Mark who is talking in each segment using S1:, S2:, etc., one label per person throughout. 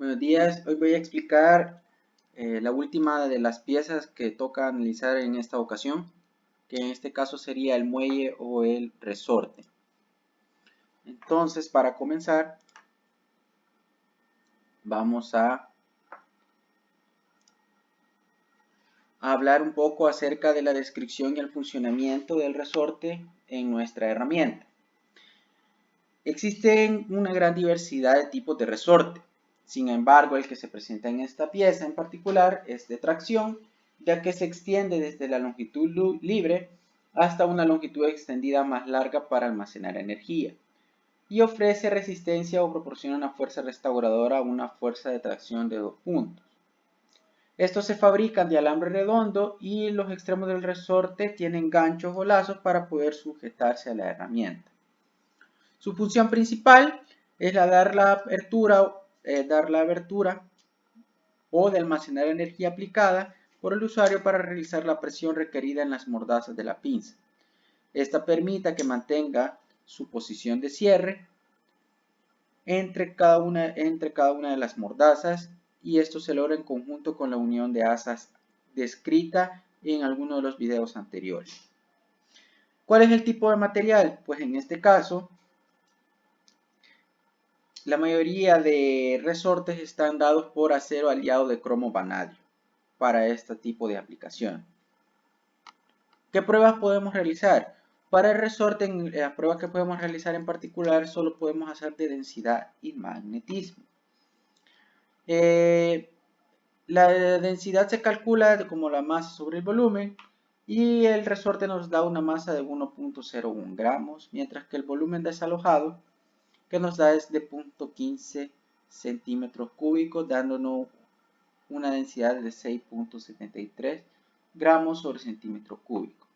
S1: Buenos días, hoy voy a explicar la última de las piezas que toca analizar en esta ocasión, que en este caso sería el muelle o el resorte. Entonces, para comenzar, vamos a hablar un poco acerca de la descripción y el funcionamiento del resorte en nuestra herramienta. Existen una gran diversidad de tipos de resorte. Sin embargo, el que se presenta en esta pieza en particular es de tracción, ya que se extiende desde la longitud libre hasta una longitud extendida más larga para almacenar energía, y ofrece resistencia o proporciona una fuerza restauradora a una fuerza de tracción de 2 puntos. Estos se fabrican de alambre redondo y los extremos del resorte tienen ganchos o lazos para poder sujetarse a la herramienta. Su función principal es dar la abertura o de almacenar energía aplicada por el usuario para realizar la presión requerida en las mordazas de la pinza. Esta permite que mantenga su posición de cierre entre cada una de las mordazas, y esto se logra en conjunto con la unión de asas descrita en alguno de los videos anteriores. ¿Cuál es el tipo de material? Pues en este caso, la mayoría de resortes están dados por acero aliado de cromo vanadio para este tipo de aplicación. ¿Qué pruebas podemos realizar? Para el resorte, las pruebas que podemos realizar en particular solo podemos hacer de densidad y magnetismo. La densidad se calcula como la masa sobre el volumen, y el resorte nos da una masa de 1.01 gramos, mientras que el volumen desalojado que nos da es de 0.15 centímetros cúbicos, dándonos una densidad de 6.73 gramos sobre centímetro cúbico.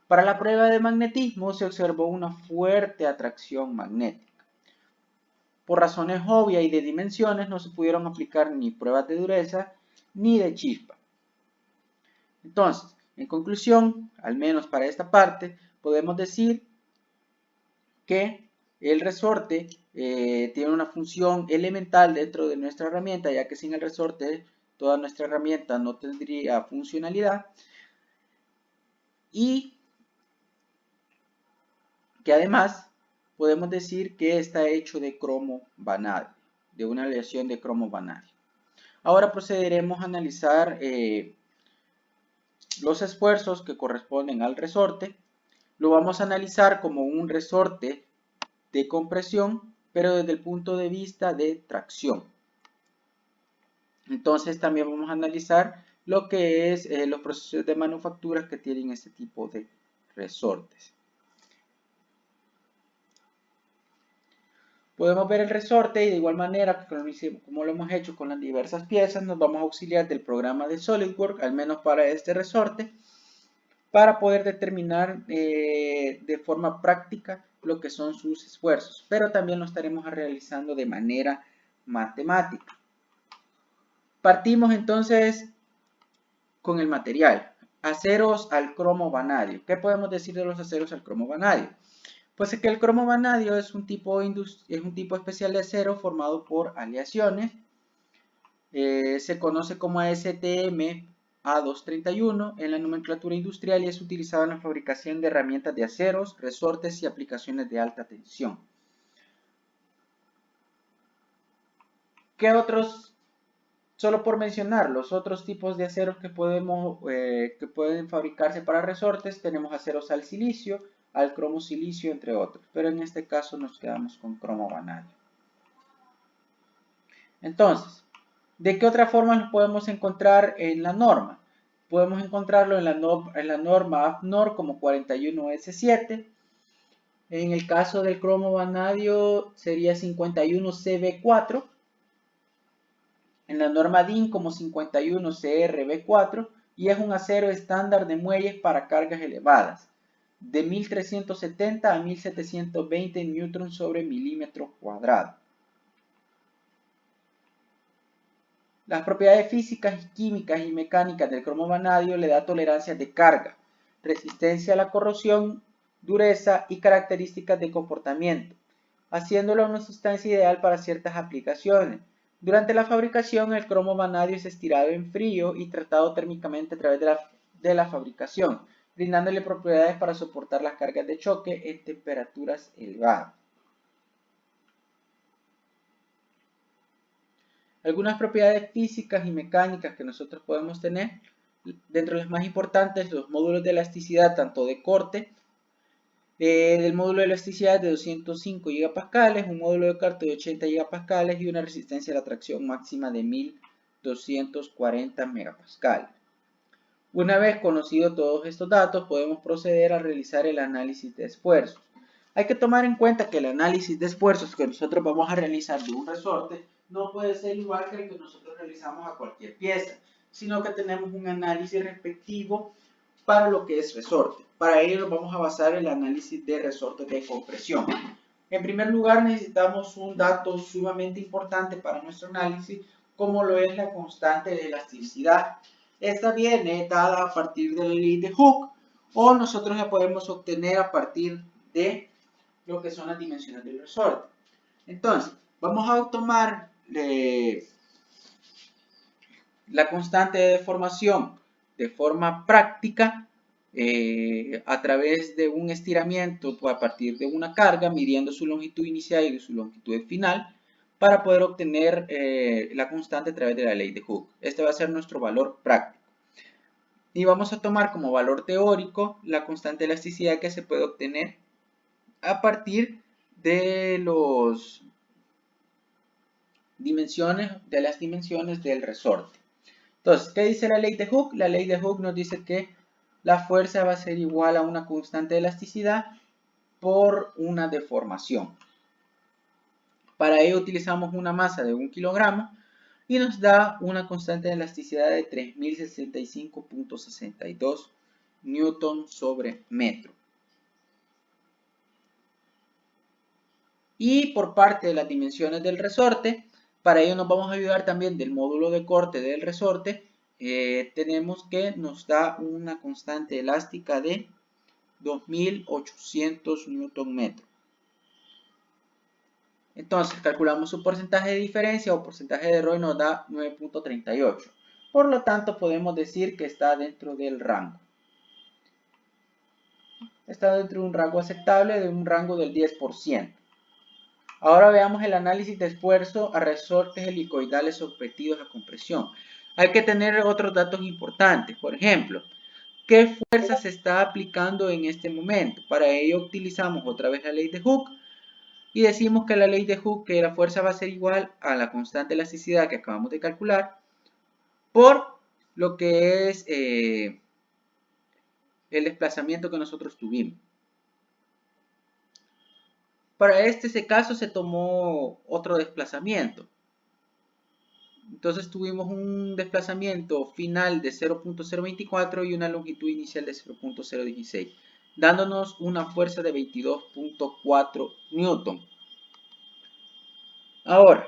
S1: Para la prueba de magnetismo se observó una fuerte atracción magnética. Por razones obvias y de dimensiones no se pudieron aplicar ni pruebas de dureza ni de chispa. Entonces, en conclusión, al menos para esta parte, podemos decir que el resorte tiene una función elemental dentro de nuestra herramienta, ya que sin el resorte toda nuestra herramienta no tendría funcionalidad, y que además podemos decir que está hecho de cromo vanadio, de una aleación de cromo vanadio. Ahora procederemos a analizar los esfuerzos que corresponden al resorte. Lo vamos a analizar como un resorte de compresión, pero desde el punto de vista de tracción. Entonces también vamos a analizar lo que es los procesos de manufactura que tienen este tipo de resortes. Podemos ver el resorte y de igual manera, como lo hemos hecho con las diversas piezas, nos vamos a auxiliar del programa de SolidWorks, al menos para este resorte, para poder determinar de forma práctica lo que son sus esfuerzos, pero también lo estaremos realizando de manera matemática. Partimos entonces con el material. Aceros al cromo vanadio. ¿Qué podemos decir de los aceros al cromo vanadio? Pues es que el cromo vanadio es un tipo especial de acero formado por aleaciones. Se conoce como ASTM A231 en la nomenclatura industrial y es utilizado en la fabricación de herramientas de aceros, resortes y aplicaciones de alta tensión. ¿Qué otros? Solo por mencionar los otros tipos de aceros que pueden fabricarse para resortes, tenemos aceros al silicio, al cromo silicio, entre otros, pero en este caso nos quedamos con cromo vanadio. Entonces, ¿de qué otra forma los podemos encontrar en la norma? Podemos encontrarlo en la norma AFNOR como 41S7. En el caso del cromo vanadio sería 51CB4. En la norma DIN como 51CRB4, y es un acero estándar de muelles para cargas elevadas, de 1370 a 1720 Newton sobre milímetro cuadrado. Las propiedades físicas, químicas y mecánicas del cromo vanadio le da tolerancia de carga, resistencia a la corrosión, dureza y características de comportamiento, haciéndolo una sustancia ideal para ciertas aplicaciones, Durante la fabricación, el cromo vanadio es estirado en frío y tratado térmicamente a través de la fabricación, brindándole propiedades para soportar las cargas de choque en temperaturas elevadas. Algunas propiedades físicas y mecánicas que nosotros podemos tener, dentro de las más importantes, los módulos de elasticidad tanto de corte, del módulo de elasticidad de 205 GPa, un módulo de corte de 80 GPa y una resistencia a la tracción máxima de 1240 MPa. Una vez conocidos todos estos datos, podemos proceder a realizar el análisis de esfuerzos. Hay que tomar en cuenta que el análisis de esfuerzos que nosotros vamos a realizar de un resorte no puede ser igual que el que nosotros realizamos a cualquier pieza, sino que tenemos un análisis respectivo para lo que es resorte. Para ello nos vamos a basar en el análisis de resortes de compresión. En primer lugar, necesitamos un dato sumamente importante para nuestro análisis, como lo es la constante de elasticidad. Esta viene dada a partir de la ley de Hooke, o nosotros la podemos obtener a partir de lo que son las dimensiones del resorte. Entonces, vamos a tomar la constante de deformación de forma práctica a través de un estiramiento a partir de una carga, midiendo su longitud inicial y su longitud final, para poder obtener la constante a través de la ley de Hooke. Este va a ser nuestro valor práctico. Y vamos a tomar como valor teórico la constante de elasticidad que se puede obtener a partir de las dimensiones del resorte. Entonces, ¿qué dice la ley de Hooke? La ley de Hooke nos dice que la fuerza va a ser igual a una constante de elasticidad por una deformación. Para ello utilizamos una masa de 1 kilogramo y nos da una constante de elasticidad de 3065.62 newton sobre metro. Y por parte de las dimensiones del resorte, para ello nos vamos a ayudar también del módulo de corte del resorte. Tenemos que nos da una constante elástica de 2800 newton metro. Entonces calculamos su porcentaje de diferencia o porcentaje de error y nos da 9.38. Por lo tanto podemos decir que está dentro del rango. Está dentro de un rango aceptable, de un rango del 10%. Ahora veamos el análisis de esfuerzo a resortes helicoidales sometidos a compresión. Hay que tener otros datos importantes. Por ejemplo, ¿qué fuerza se está aplicando en este momento? Para ello utilizamos otra vez la ley de Hooke y decimos que la ley de Hooke, que la fuerza va a ser igual a la constante de elasticidad que acabamos de calcular por lo que es el desplazamiento que nosotros tuvimos. Para este caso se tomó otro desplazamiento. Entonces tuvimos un desplazamiento final de 0.024 y una longitud inicial de 0.016, dándonos una fuerza de 22.4 newton. Ahora,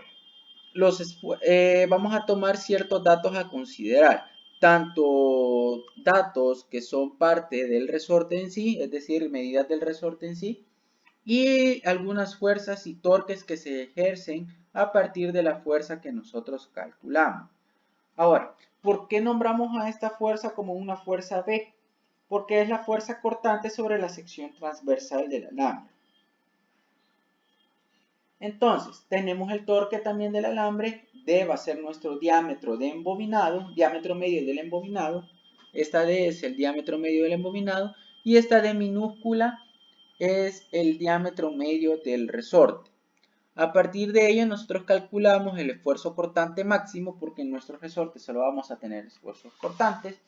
S1: vamos a tomar ciertos datos a considerar, tanto datos que son parte del resorte en sí, es decir, medidas del resorte en sí, y algunas fuerzas y torques que se ejercen a partir de la fuerza que nosotros calculamos. Ahora, ¿por qué nombramos a esta fuerza como una fuerza B? Porque es la fuerza cortante sobre la sección transversal del alambre. Entonces, tenemos el torque también del alambre. D va a ser nuestro diámetro de embobinado, diámetro medio del embobinado. Esta D es el diámetro medio del embobinado y esta D minúscula es el diámetro medio del resorte. A partir de ello nosotros calculamos el esfuerzo cortante máximo, porque en nuestro resorte solo vamos a tener esfuerzos cortantes,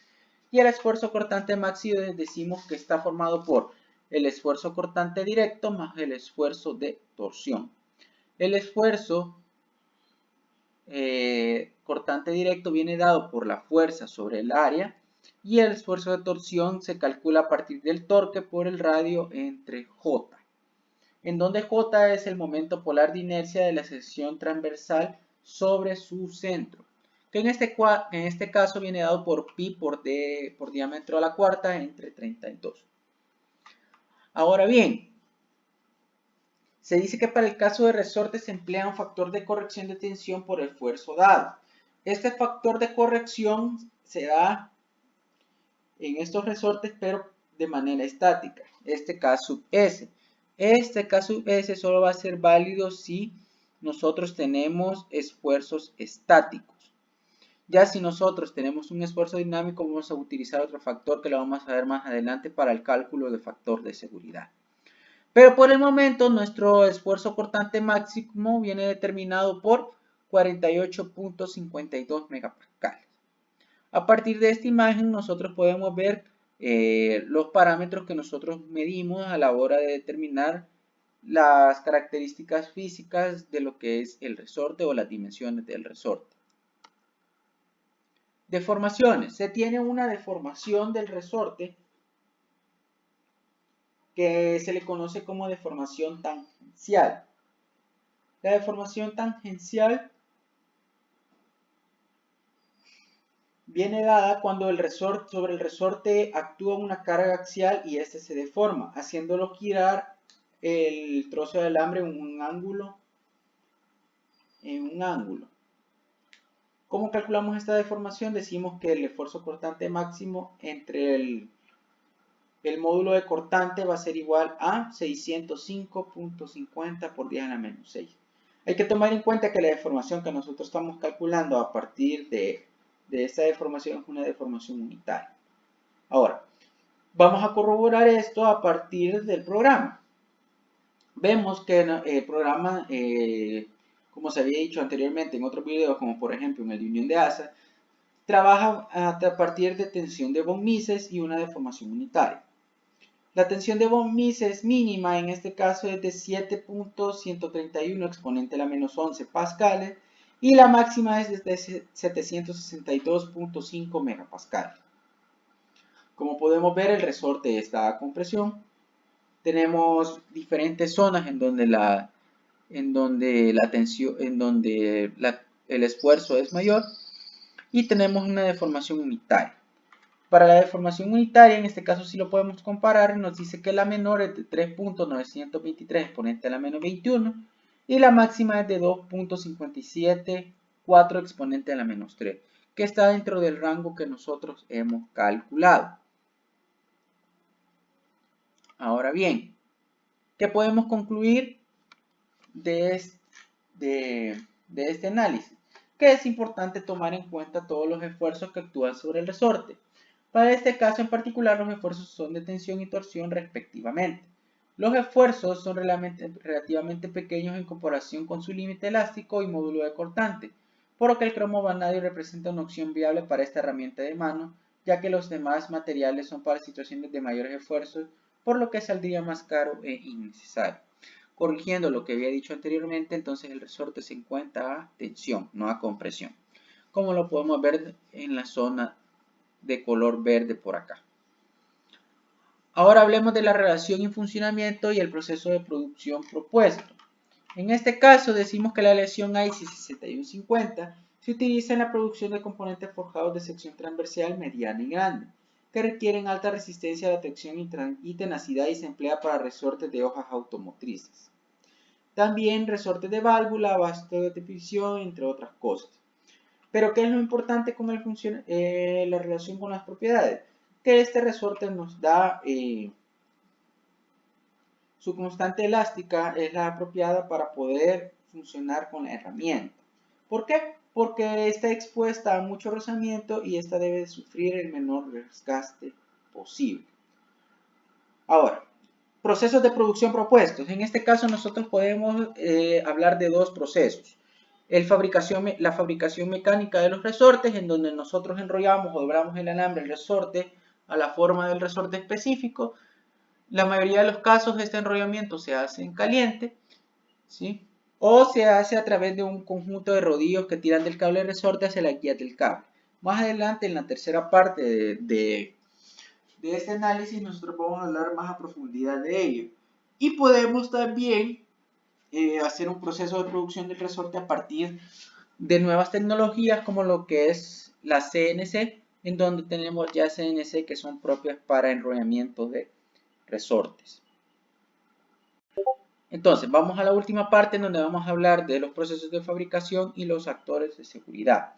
S1: y el esfuerzo cortante máximo decimos que está formado por el esfuerzo cortante directo más el esfuerzo de torsión. El esfuerzo cortante directo viene dado por la fuerza sobre el área y el esfuerzo de torsión se calcula a partir del torque por el radio entre J, en donde J es el momento polar de inercia de la sección transversal sobre su centro, que en este caso viene dado por pi por D por diámetro a la cuarta entre 32. Ahora bien, Se dice que para el caso de resorte se emplea un factor de corrección de tensión por esfuerzo dado. Este factor de corrección se da en estos resortes, pero de manera estática. Este K sub S. Este K sub S solo va a ser válido si nosotros tenemos esfuerzos estáticos. Ya si nosotros tenemos un esfuerzo dinámico, vamos a utilizar otro factor que lo vamos a ver más adelante para el cálculo de factor de seguridad. Pero por el momento nuestro esfuerzo cortante máximo viene determinado por 48.52 megapascales. A partir de esta imagen nosotros podemos ver los parámetros que nosotros medimos a la hora de determinar las características físicas de lo que es el resorte o las dimensiones del resorte. Deformaciones. Se tiene una deformación del resorte que se le conoce como deformación tangencial. La deformación tangencial viene dada cuando sobre el resorte actúa una carga axial y este se deforma, haciéndolo girar el trozo de alambre en un ángulo. ¿Cómo calculamos esta deformación? Decimos que el esfuerzo cortante máximo entre el módulo de cortante va a ser igual a 605.50 por 10 a la menos 6. Hay que tomar en cuenta que la deformación que nosotros estamos calculando a partir de esta deformación es una deformación unitaria. Ahora, vamos a corroborar esto a partir del programa. Vemos que el programa, como se había dicho anteriormente en otros videos, como por ejemplo en el de unión de asa, trabaja a partir de tensión de von Mises y una deformación unitaria. La tensión de von Mises mínima en este caso es de 7.131 exponente a la menos 11 pascales y la máxima es de 762.5 megapascales. Como podemos ver, el resorte está a compresión. Tenemos diferentes zonas en donde el esfuerzo es mayor y tenemos una deformación unitaria. Para la deformación unitaria, en este caso sí lo podemos comparar, nos dice que la menor es de 3.923 exponente a la menos 21 y la máxima es de 2.574 exponente a la menos 3, que está dentro del rango que nosotros hemos calculado. Ahora bien, ¿qué podemos concluir de este análisis? Que es importante tomar en cuenta todos los esfuerzos que actúan sobre el resorte. Para este caso en particular, los esfuerzos son de tensión y torsión respectivamente. Los esfuerzos son relativamente pequeños en comparación con su límite elástico y módulo de cortante, por lo que el cromo vanadio representa una opción viable para esta herramienta de mano, ya que los demás materiales son para situaciones de mayores esfuerzos, por lo que saldría más caro e innecesario. Corrigiendo lo que había dicho anteriormente, entonces el resorte se encuentra a tensión, no a compresión, como lo podemos ver en la zona de color verde por acá. Ahora hablemos de la relación y funcionamiento y el proceso de producción propuesto. En este caso decimos que la aleación IC 6150 se utiliza en la producción de componentes forjados de sección transversal mediana y grande, que requieren alta resistencia a la tracción y tenacidad y se emplea para resortes de hojas automotrices. También resortes de válvula, abasto de presión, entre otras cosas. Pero ¿qué es lo importante con la relación con las propiedades? Que este resorte nos da su constante elástica es la apropiada para poder funcionar con la herramienta. ¿Por qué? Porque está expuesta a mucho rozamiento y esta debe sufrir el menor desgaste posible. Ahora, procesos de producción propuestos. En este caso nosotros podemos hablar de dos procesos. La fabricación mecánica de los resortes, en donde nosotros enrollamos o doblamos el alambre del resorte a la forma del resorte específico. La mayoría de los casos este enrollamiento se hace en caliente, ¿sí? O se hace a través de un conjunto de rodillos que tiran del cable de resorte hacia la guía del cable. Más adelante, en la tercera parte de este análisis, nosotros vamos a hablar más a profundidad de ello. Y podemos también hacer un proceso de producción del resorte a partir de nuevas tecnologías como lo que es la CNC, en donde tenemos ya CNC que son propias para enrollamiento de resortes. Entonces, vamos a la última parte en donde vamos a hablar de los procesos de fabricación y los factores de seguridad.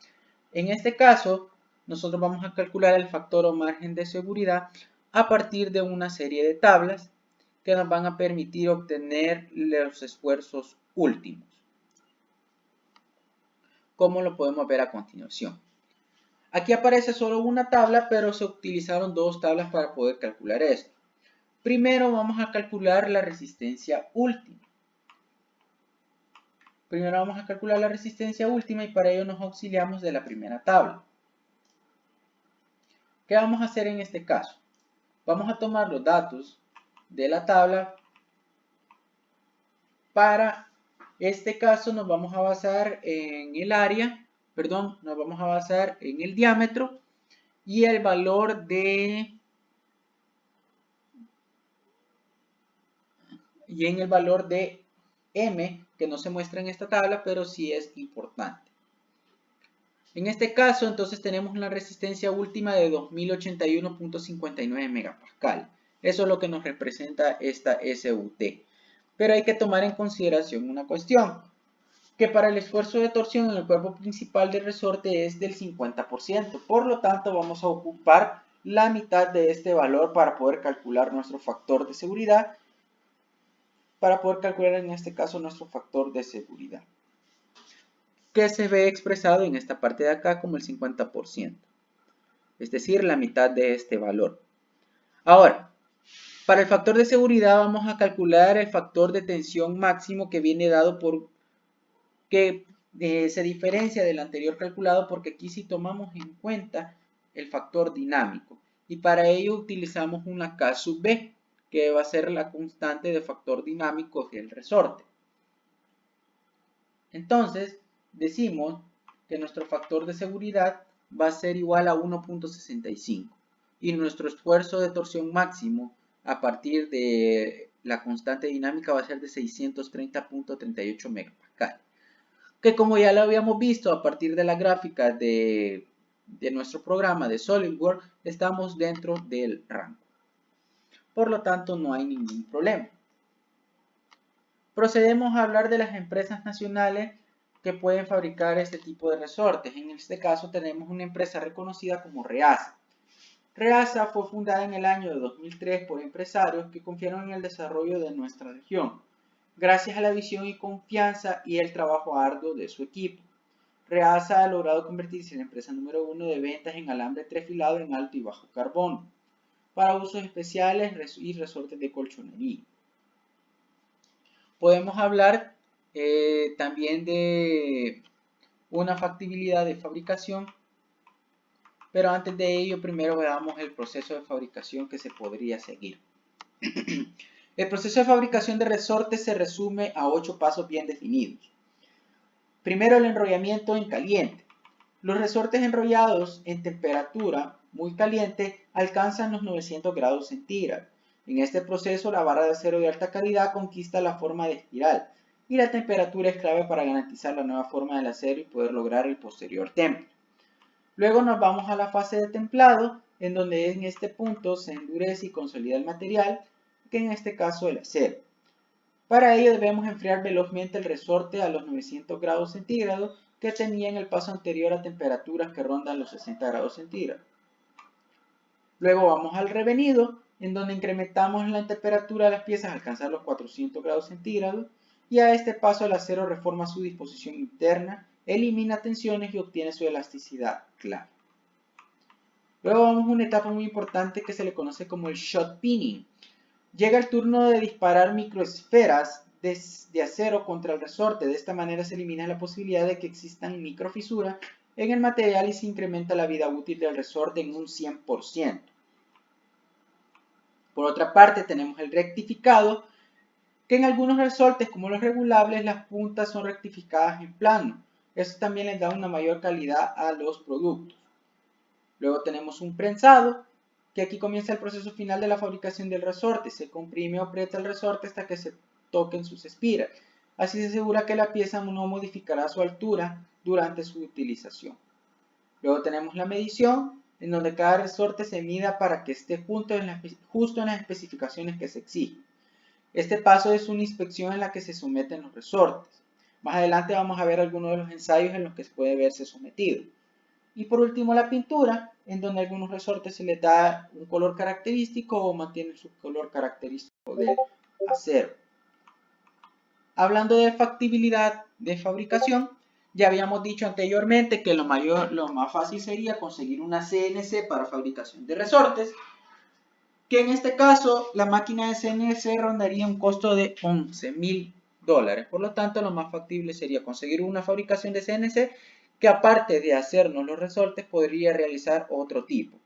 S1: En este caso, nosotros vamos a calcular el factor o margen de seguridad a partir de una serie de tablas que nos van a permitir obtener los esfuerzos últimos, como lo podemos ver a continuación. Aquí aparece solo una tabla, pero se utilizaron dos tablas para poder calcular esto. Primero vamos a calcular la resistencia última. Primero vamos a calcular la resistencia última y para ello nos auxiliamos de la primera tabla. ¿Qué vamos a hacer en este caso? Vamos a tomar los datos de la tabla. Para este caso nos vamos a basar en el área, nos vamos a basar en el diámetro y el valor de M, que no se muestra en esta tabla, pero sí es importante. En este caso, entonces tenemos una resistencia última de 2081.59 megapascal. Eso es lo que nos representa esta SUT. Pero hay que tomar en consideración una cuestión, que para el esfuerzo de torsión en el cuerpo principal del resorte es del 50%. Por lo tanto, vamos a ocupar la mitad de este valor para poder calcular nuestro factor de seguridad, para poder calcular en este caso nuestro factor de seguridad, que se ve expresado en esta parte de acá como el 50%, es decir, la mitad de este valor. Ahora, para el factor de seguridad vamos a calcular el factor de tensión máximo que viene dado por que se diferencia del anterior calculado porque aquí sí tomamos en cuenta el factor dinámico y para ello utilizamos una K sub B, que va a ser la constante de factor dinámico del resorte. Entonces, decimos que nuestro factor de seguridad va a ser igual a 1.65 y nuestro esfuerzo de torsión máximo a partir de la constante dinámica va a ser de 630.38 megapascal, que como ya lo habíamos visto a partir de la gráfica de nuestro programa de SolidWorks, estamos dentro del rango. Por lo tanto, no hay ningún problema. Procedemos a hablar de las empresas nacionales que pueden fabricar este tipo de resortes. En este caso tenemos una empresa reconocida como Reasa. Reasa fue fundada en el año de 2003 por empresarios que confiaron en el desarrollo de nuestra región, gracias a la visión y confianza y el trabajo arduo de su equipo. Reasa ha logrado convertirse en la empresa número 1 de ventas en alambre trefilado en alto y bajo carbono, para usos especiales y resortes de colchonería. Podemos hablar también de una factibilidad de fabricación, pero antes de ello primero veamos el proceso de fabricación que se podría seguir. El proceso de fabricación de resortes se resume a 8 pasos bien definidos. Primero, el enrollamiento en caliente. Los resortes enrollados en temperatura muy caliente alcanzan los 900 grados centígrados. En este proceso, la barra de acero de alta calidad conquista la forma de espiral y la temperatura es clave para garantizar la nueva forma del acero y poder lograr el posterior temple. Luego nos vamos a la fase de templado, en donde en este punto se endurece y consolida el material, que en este caso el acero. Para ello debemos enfriar velozmente el resorte a los 900 grados centígrados que tenía en el paso anterior a temperaturas que rondan los 60 grados centígrados. Luego vamos al revenido, en donde incrementamos la temperatura de las piezas a alcanzar los 400 grados centígrados y a este paso el acero reforma su disposición interna, elimina tensiones y obtiene su elasticidad clara. Luego vamos a una etapa muy importante que se le conoce como el shot pinning. Llega el turno de disparar microesferas de acero contra el resorte. De esta manera se elimina la posibilidad de que existan microfisuras en el material y se incrementa la vida útil del resorte en un 100%. Por otra parte, tenemos el rectificado, que en algunos resortes, como los regulables, las puntas son rectificadas en plano. Esto también les da una mayor calidad a los productos. Luego tenemos un prensado, que aquí comienza el proceso final de la fabricación del resorte. Se comprime o aprieta el resorte hasta que se toquen sus espiras. Así se asegura que la pieza no modificará su altura durante su utilización. Luego tenemos la medición, en donde cada resorte se mida para que esté justo en las especificaciones que se exigen. Este paso es una inspección en la que se someten los resortes. Más adelante vamos a ver algunos de los ensayos en los que se puede verse sometido. Y por último la pintura, en donde a algunos resortes se les da un color característico o mantienen su color característico del acero. Hablando de factibilidad de fabricación, ya habíamos dicho anteriormente que lo más fácil sería conseguir una CNC para fabricación de resortes, que en este caso la máquina de CNC rondaría un costo de $11,000. Por lo tanto, lo más factible sería conseguir una fabricación de CNC que, aparte de hacernos los resortes, podría realizar otro tipo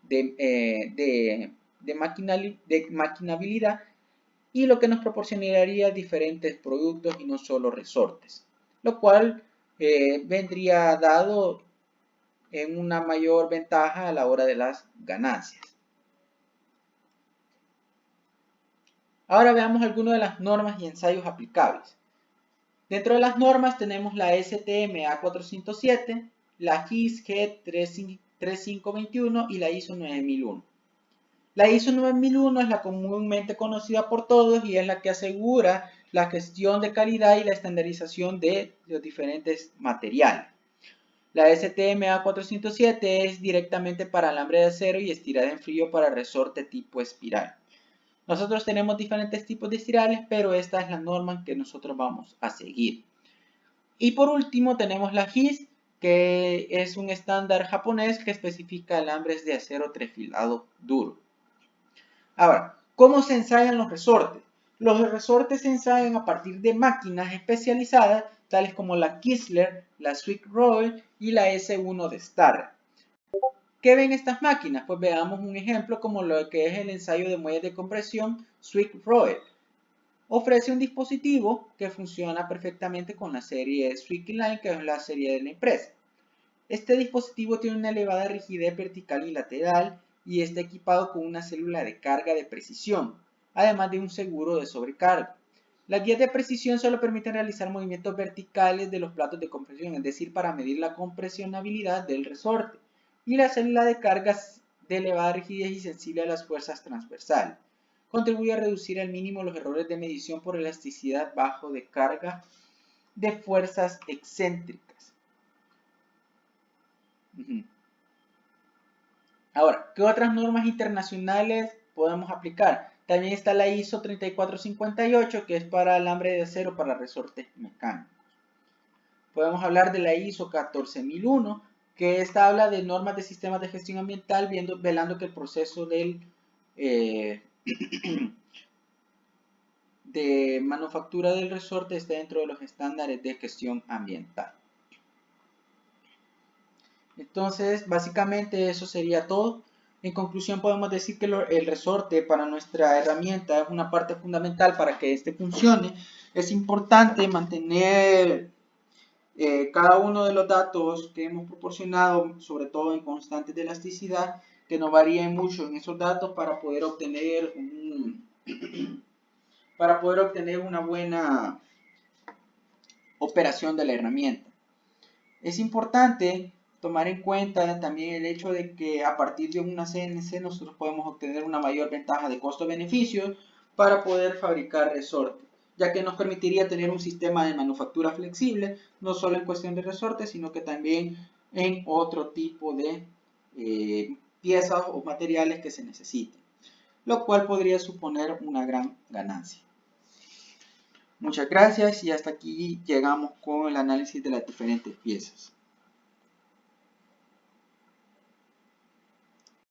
S1: de maquinabilidad, y lo que nos proporcionaría diferentes productos y no solo resortes, lo cual vendría dado en una mayor ventaja a la hora de las ganancias. Ahora veamos algunas de las normas y ensayos aplicables. Dentro de las normas tenemos la STM A407, la GIS G3521 y la ISO 9001. La ISO 9001 es la comúnmente conocida por todos y es la que asegura la gestión de calidad y la estandarización de los diferentes materiales. La STM A407 es directamente para alambre de acero y estirada en frío para resorte tipo espiral. Nosotros tenemos diferentes tipos de espirales, pero esta es la norma que nosotros vamos a seguir. Y por último tenemos la GIS, que es un estándar japonés que especifica alambres de acero trifilado duro. Ahora, ¿cómo se ensayan los resortes? Los resortes se ensayan a partir de máquinas especializadas, tales como la Kistler, la Swick-Roll y la S1 de Starr. ¿Qué ven estas máquinas? Pues veamos un ejemplo como lo que es el ensayo de muelles de compresión Swick-Roll. Ofrece un dispositivo que funciona perfectamente con la serie Swick-Line, que es la serie de la empresa. Este dispositivo tiene una elevada rigidez vertical y lateral y está equipado con una célula de carga de precisión, además de un seguro de sobrecarga. Las guías de precisión solo permiten realizar movimientos verticales de los platos de compresión, es decir, para medir la compresionabilidad del resorte, y la célula de carga de elevada rigidez y sensible a las fuerzas transversales. Contribuye a reducir al mínimo los errores de medición por elasticidad bajo de carga de fuerzas excéntricas. Ahora, ¿qué otras normas internacionales podemos aplicar? También está la ISO 3458, que es para alambre de acero para resortes mecánicos. Podemos hablar de la ISO 14001, que esta habla de normas de sistemas de gestión ambiental, velando que el proceso de manufactura del resorte esté dentro de los estándares de gestión ambiental. Entonces, básicamente eso sería todo. En conclusión, podemos decir que el resorte para nuestra herramienta es una parte fundamental para que este funcione. Es importante mantener cada uno de los datos que hemos proporcionado, sobre todo en constantes de elasticidad, que no varíen mucho en esos datos para poder obtener una buena operación de la herramienta. Es importante tomar en cuenta también el hecho de que a partir de una CNC nosotros podemos obtener una mayor ventaja de costo-beneficio para poder fabricar resortes, ya que nos permitiría tener un sistema de manufactura flexible, no solo en cuestión de resortes, sino que también en otro tipo de piezas o materiales que se necesiten, lo cual podría suponer una gran ganancia. Muchas gracias y hasta aquí llegamos con el análisis de las diferentes piezas.